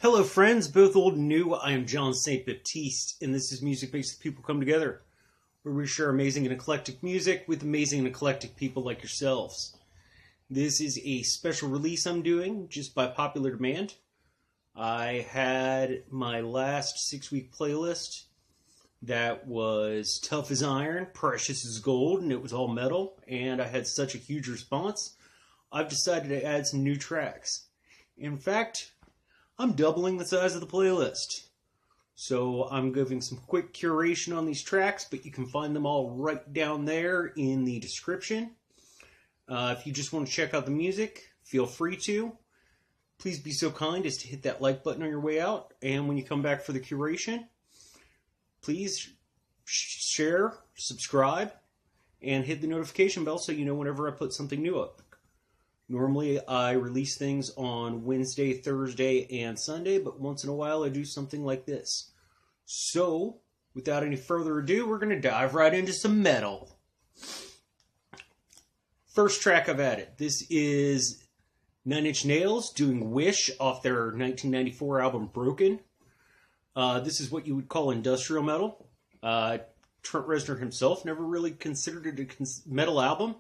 Hello, friends, both old and new. I am John St. Baptiste, and this is Music Makes the People Come Together, where we share amazing and eclectic music with amazing and eclectic people like yourselves. This is a special release I'm doing just by popular demand. I had my last 6-week playlist that was tough as iron, precious as gold, and it was all metal, and I had such a huge response. I've decided to add some new tracks. In fact, I'm doubling the size of the playlist. So I'm giving some quick curation on these tracks, but you can find them all right down there in the description. If you just want to check out the music, feel free to. Please be so kind as to hit that like button on your way out. And when you come back for the curation, please share, subscribe, and hit the notification bell so you know whenever I put something new up. Normally, I release things on Wednesday, Thursday, and Sunday, but once in a while, I do something like this. So, without any further ado, we're going to dive right into some metal. First track I've added. This is Nine Inch Nails doing Wish off their 1994 album Broken. This is what you would call industrial metal. Trent Reznor himself never really considered it a metal album.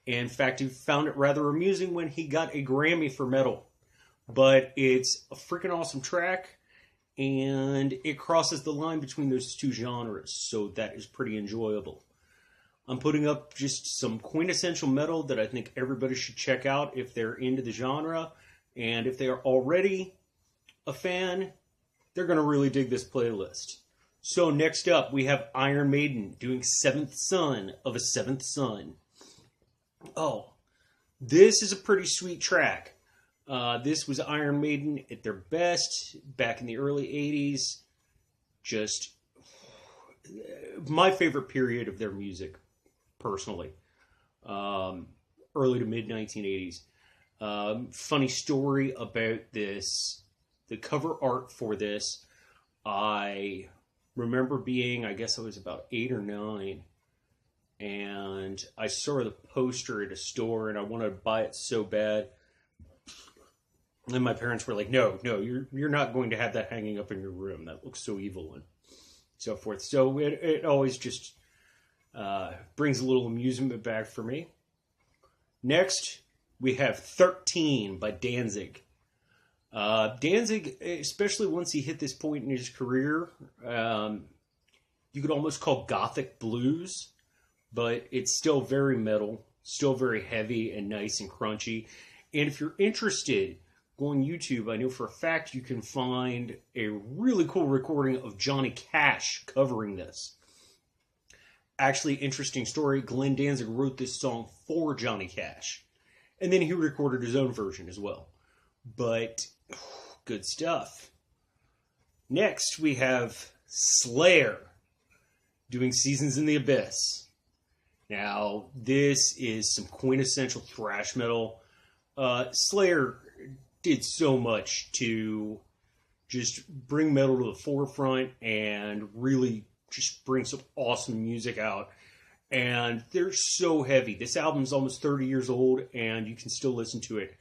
In fact, he found it rather amusing when he got a Grammy for metal. But it's a freaking awesome track, and it crosses the line between those two genres, so that is pretty enjoyable. I'm putting up just some quintessential metal that I think everybody should check out if they're into the genre, and if they are already a fan, they're going to really dig this playlist. So next up, we have Iron Maiden doing Seventh Son of a Seventh Son. Oh, this is a pretty sweet track. This was Iron Maiden at their best back in the early 80s. Just my favorite period of their music, personally. Early to mid 1980s. Funny story about this. The cover art for this, I remember being, I guess I was about 8 or 9. And I saw the poster at a store, and I wanted to buy it so bad. And my parents were like, "No, you're not going to have that hanging up in your room. That looks so evil," and so forth. So it always just brings a little amusement back for me. Next, we have 13 by Danzig. Danzig, especially once he hit this point in his career, you could almost call gothic blues. But it's still very metal, still very heavy and nice and crunchy. And if you're interested, go on YouTube. I know for a fact you can find a really cool recording of Johnny Cash covering this. Actually, interesting story, Glenn Danzig wrote this song for Johnny Cash. And then he recorded his own version as well. But, good stuff. Next, we have Slayer doing Seasons in the Abyss. Now, this is some quintessential thrash metal. Slayer did so much to just bring metal to the forefront and really just bring some awesome music out. And they're so heavy. This album's almost 30 years old, and you can still listen to it.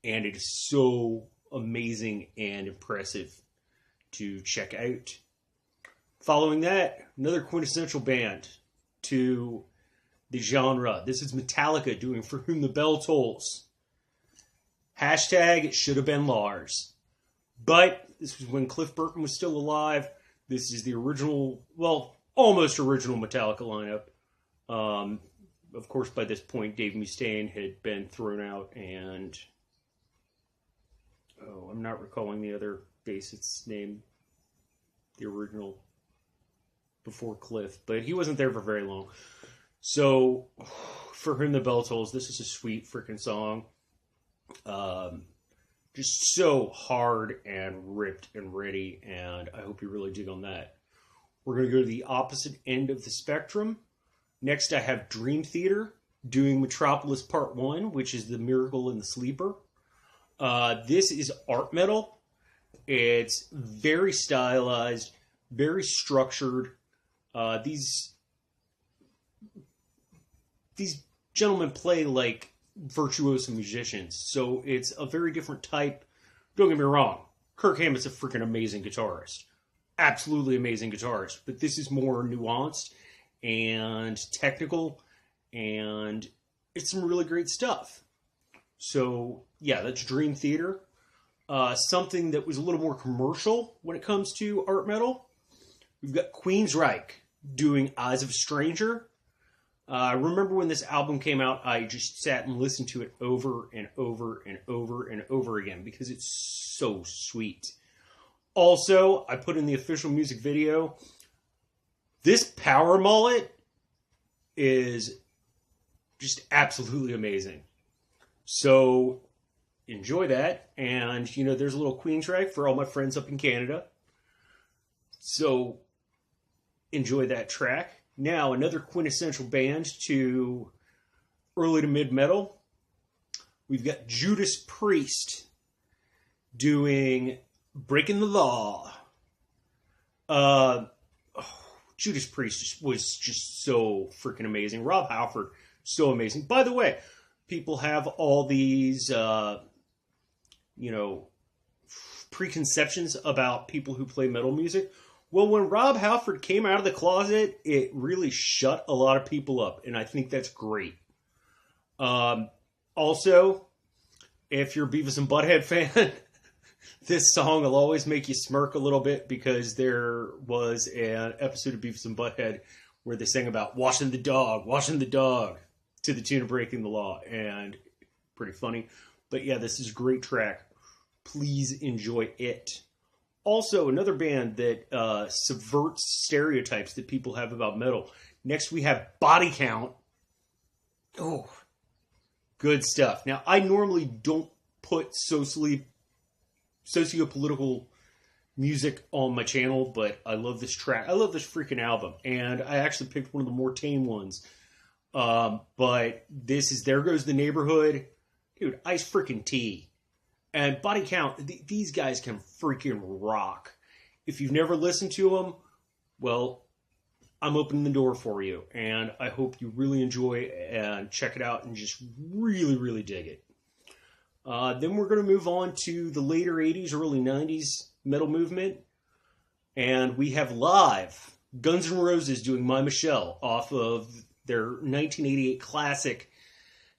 And it is so amazing and impressive to check out. Following that, another quintessential band to the genre. This is Metallica doing For Whom the Bell Tolls. Hashtag it should have been Lars. But this was when Cliff Burton was still alive. This is the original, well, almost original Metallica lineup. Of course, by this point, Dave Mustaine had been thrown out, and I'm not recalling the other bassist's name, the original before Cliff, but he wasn't there for very long. So, For Whom the Bell Tolls, this is a sweet freaking song. Just so hard and ripped and ready, and I hope you really dig on that. We're going to go to the opposite end of the spectrum. Next, I have Dream Theater doing Metropolis Part 1, which is The Miracle in the Sleeper. This is art metal. It's very stylized, very structured. These gentlemen play like virtuoso musicians, so it's a very different type. Don't get me wrong, Kirk Hammett's a freaking amazing guitarist. Absolutely amazing guitarist. But this is more nuanced and technical, and it's some really great stuff. So, yeah, that's Dream Theater. Something that was a little more commercial when it comes to art metal. We've got Queensryche doing Eyes of a Stranger. I remember when this album came out, I just sat and listened to it over and over and over and over again because it's so sweet. Also, I put in the official music video. This power mullet is just absolutely amazing. So, enjoy that. And, you know, there's a little Queensryche for all my friends up in Canada. So, enjoy that track. Now, another quintessential band to early to mid metal. We've got Judas Priest doing Breaking the Law. Judas Priest was just so freaking amazing. Rob Halford, so amazing. By the way, people have all these, preconceptions about people who play metal music. Well, when Rob Halford came out of the closet, it really shut a lot of people up, and I think that's great. Also, if you're a Beavis and Butthead fan, this song will always make you smirk a little bit because there was an episode of Beavis and Butthead where they sang about washing the dog to the tune of Breaking the Law, and pretty funny. But yeah, this is a great track. Please enjoy it. Also, another band that subverts stereotypes that people have about metal. Next, we have Body Count. Oh, good stuff. Now, I normally don't put socio-political music on my channel, but I love this track. I love this freaking album. And I actually picked one of the more tame ones. But this is There Goes the Neighborhood. Dude, Ice freaking tea. And Body Count, these guys can freaking rock. If you've never listened to them, well, I'm opening the door for you. And I hope you really enjoy and check it out and just really, really dig it. Then we're going to move on to the later 80s, early 90s metal movement. And we have live Guns N' Roses doing My Michelle off of their 1988 classic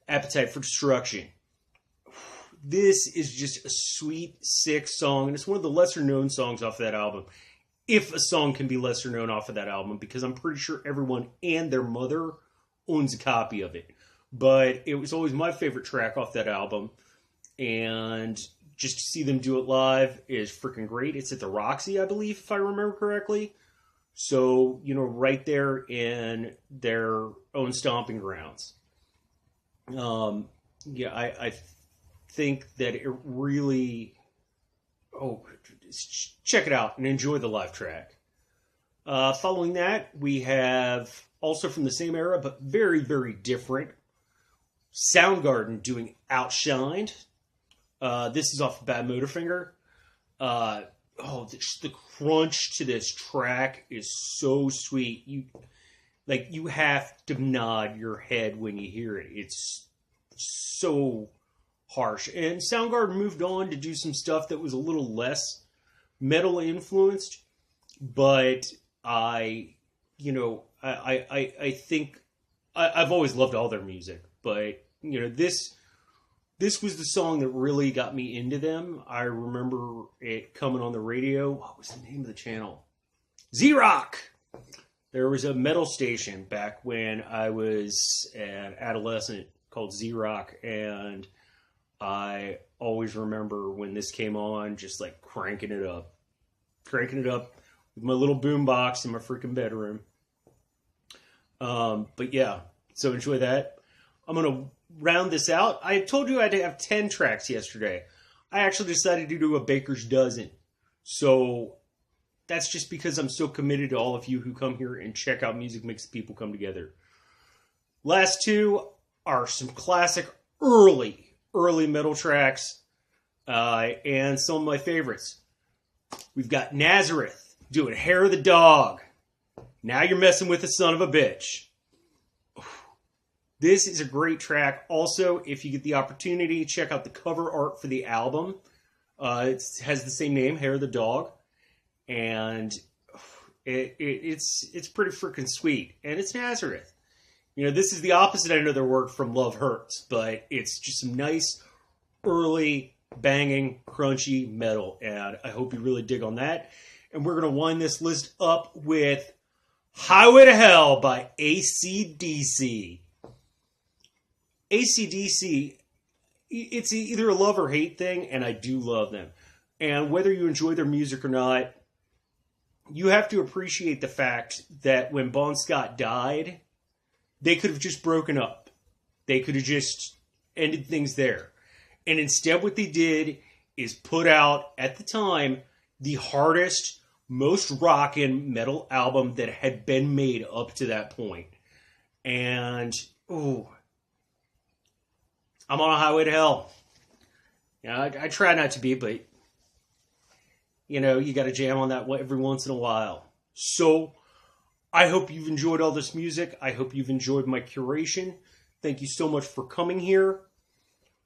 Appetite for Destruction. This is just a sweet, sick song, and it's one of the lesser-known songs off that album. If a song can be lesser known off of that album, because I'm pretty sure everyone and their mother owns a copy of it. But it was always my favorite track off that album, and just to see them do it live is freaking great. It's at the Roxy, I believe, if I remember correctly. So, you know, right there in their own stomping grounds. I think that it really... check it out and enjoy the live track. Following that, we have, also from the same era, but very, very different, Soundgarden doing Outshined. This is off Bad Motorfinger. The crunch to this track is so sweet. You have to nod your head when you hear it. It's so harsh. And Soundgarden moved on to do some stuff that was a little less metal influenced, but I think I've always loved all their music, but you know, this was the song that really got me into them. I remember it coming on the radio. What was the name of the channel? Z-Rock! There was a metal station back when I was an adolescent called Z-Rock, and I always remember when this came on, just like cranking it up with my little boombox in my freaking bedroom. But yeah, so enjoy that. I'm going to round this out. I told you I'd have 10 tracks yesterday. I actually decided to do a baker's dozen. So that's just because I'm so committed to all of you who come here and check out Music Makes People Come Together. Last two are some classic early metal tracks, and some of my favorites. We've got Nazareth doing Hair of the Dog. Now You're Messing with the Son of a Bitch. This is a great track. Also, if you get the opportunity, check out the cover art for the album. It has the same name, Hair of the Dog, and it's pretty freaking sweet, and it's Nazareth. You know, this is the opposite end of their work from Love Hurts, but it's just some nice early banging crunchy metal, and I hope you really dig on that. And we're going to wind this list up with Highway to Hell by AC/DC. AC/DC, it's either a love or hate thing, and I do love them. And whether you enjoy their music or not, you have to appreciate the fact that when Bon Scott died, they could have just broken up. They could have just ended things there. And instead what they did is put out, at the time, the hardest, most rockin' metal album that had been made up to that point. And, ooh, I'm on a highway to hell. You know, I try not to be, but, you know, you got to jam on that every once in a while. So, I hope you've enjoyed all this music. I hope you've enjoyed my curation. Thank you so much for coming here.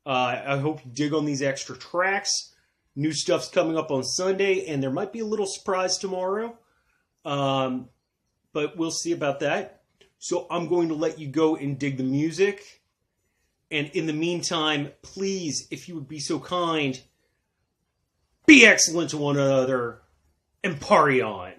I hope you dig on these extra tracks. New stuff's coming up on Sunday, and there might be a little surprise tomorrow. But we'll see about that. So I'm going to let you go and dig the music. And in the meantime, please, if you would be so kind, be excellent to one another and party on.